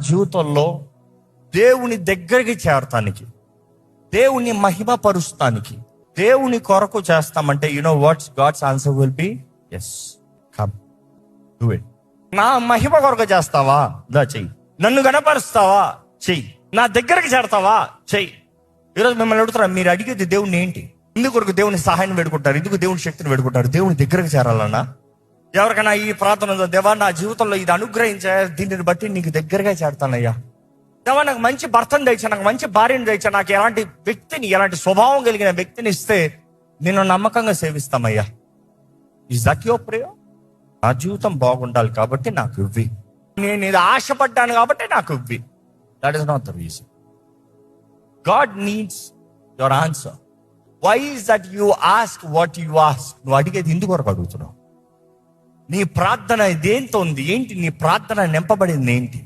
జీవితంలో దేవుని దగ్గరికి చేరటానికి, దేవుని మహిమపరుస్తానికి, దేవుని కొరకు చేస్తామంటే you know what's God's answer will be yes, come do it. నా మహిమ కొరకు చేస్తావా? దా చెయ్యి. నన్ను గణపరుస్తావా? చెయ్యి. నా దగ్గరికి చేరతావా? చెయ్యి. ఈరోజు మిమ్మల్ని అడుగుతారా, మీరు అడిగేది దేవుని ఏంటి? ఇందుకొరకు దేవుని సహాయం వేడుకుంటారు, ఇందుకు దేవుని శక్తిని వేడుకుంటారు. దేవుని దగ్గరికి చేరాలన్నా ఎవరికైనా ఈ ప్రార్థన ఉందో, దేవా నా జీవితంలో ఇది అనుగ్రహించా, దీనిని బట్టి నీకు దగ్గరగా చేరతానయ్యా. దేవా నాకు మంచి భర్తను తెచ్చా, నాకు మంచి భార్యను తెచ్చా, నాకు ఎలాంటి వ్యక్తిని, ఎలాంటి స్వభావం కలిగిన వ్యక్తిని ఇస్తే నేను నమ్మకంగా సేవిస్తామయ్యా. Is that your prayer? నా జీవితం బాగుండాలి కాబట్టి నాకు ఇవ్వి, నేను ఇది ఆశపడ్డాను కాబట్టి నాకు ఇవ్వి. That is not the reason. God needs your answer. Why is that you ask what you ask? నువ్వు అడిగేది ఎందుకు వరకు అడుగుతున్నావు? నీ ప్రార్థన దేంతో ఉంది? ఏంటి నీ ప్రార్థన నింపబడింది ఏంటి?